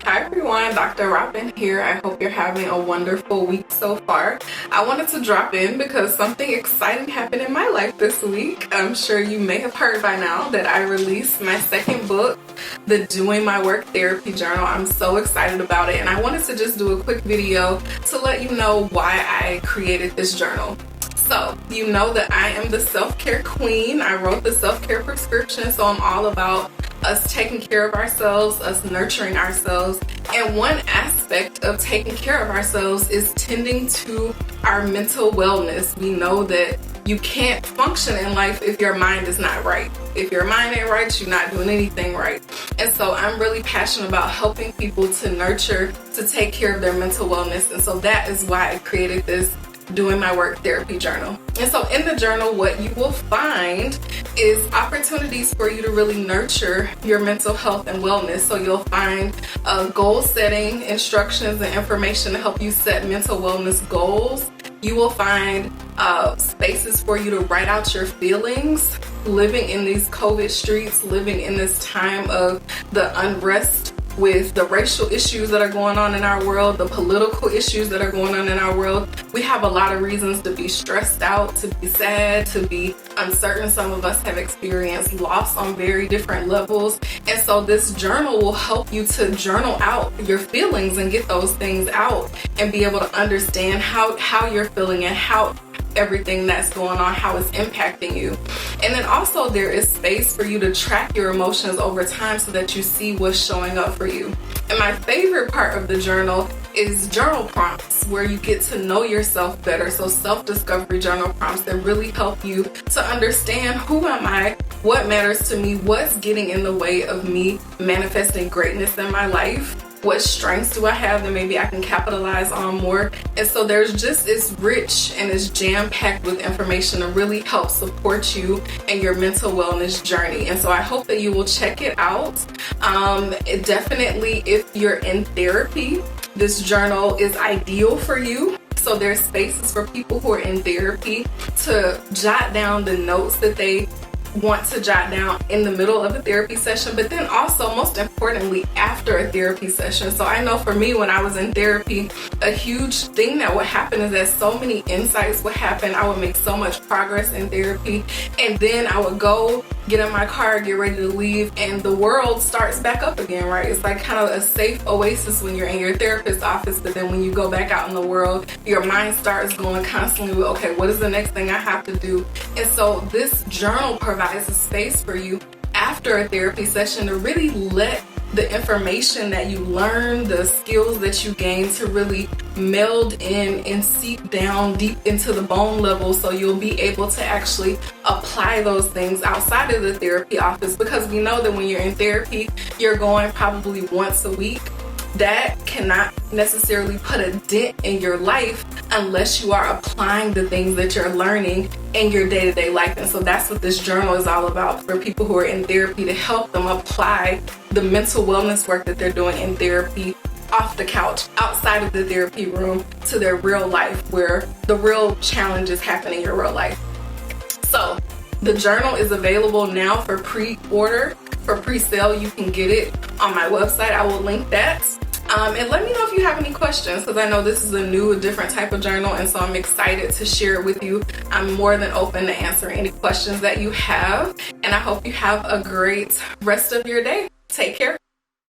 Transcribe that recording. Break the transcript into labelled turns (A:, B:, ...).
A: Hi everyone, Dr. Robin here. I hope you're having a wonderful week so far. I wanted to drop in because something exciting happened in my life this week. I'm sure you may have heard by now that I released my second book, the Doing My Work Therapy Journal. I'm so excited about it, and I wanted to just do a quick video to let you know why I created this journal. So, you know that I am the self-care queen. I wrote the self-care prescription, so I'm all about us taking care of ourselves, us nurturing ourselves. And one aspect of taking care of ourselves is tending to our mental wellness. We know that you can't function in life if your mind is not right. If your mind ain't right, you're not doing anything right. And so I'm really passionate about helping people to nurture, to take care of their mental wellness. And so that is why I created this Doing My Work Therapy Journal. And so in the journal, what you will find is opportunities for you to really nurture your mental health and wellness. So you'll find goal setting instructions and information to help you set mental wellness goals. You will find spaces for you to write out your feelings, living in these COVID streets, living in this time of the unrest with the racial issues that are going on in our world, the political issues that are going on in our world. We have a lot of reasons to be stressed out, to be sad, to be uncertain. Some of us have experienced loss on very different levels. And so this journal will help you to journal out your feelings and get those things out and be able to understand how you're feeling and how everything that's going on, how it's impacting you. And then also there is space for you to track your emotions over time so that you see what's showing up for you. And my favorite part of the journal is journal prompts, where you get to know yourself better. So self-discovery journal prompts that really help you to understand, who am I, what matters to me, what's getting in the way of me manifesting greatness in my life, what strengths do I have that maybe I can capitalize on more. And so it's rich and it's jam-packed with information to really help support you in your mental wellness journey. And so I hope that you will check it out. Definitely, if you're in therapy, this journal is ideal for you. So there's spaces for people who are in therapy to jot down the notes that they want to jot down in the middle of a therapy session, but then also, most importantly, after a therapy session. So I know for me, when I was in therapy, a huge thing that would happen is that so many insights would happen. I would make so much progress in therapy, and then I would go get in my car, get ready to leave, and the world starts back up again, right? It's like kind of a safe oasis when you're in your therapist's office, but then when you go back out in the world, your mind starts going constantly with, okay, what is the next thing I have to do? And so this journal provides a space for you after a therapy session to really let the information that you learn, the skills that you gain, to really meld in and seep down deep into the bone level, so you'll be able to actually apply those things outside of the therapy office. Because we know that when you're in therapy, you're going probably once a week. That cannot necessarily put a dent in your life unless you are applying the things that you're learning in your day-to-day life. And so that's what this journal is all about, for people who are in therapy, to help them apply the mental wellness work that they're doing in therapy off the couch, outside of the therapy room, to their real life, where the real challenges happen in your real life. So the journal is available now for pre-order. For pre-sale, you can get it on my website. I will link that. And let me know if you have any questions, because I know this is a different type of journal, and so I'm excited to share it with you. I'm more than open to answering any questions that you have, and I hope you have a great rest of your day. Take care.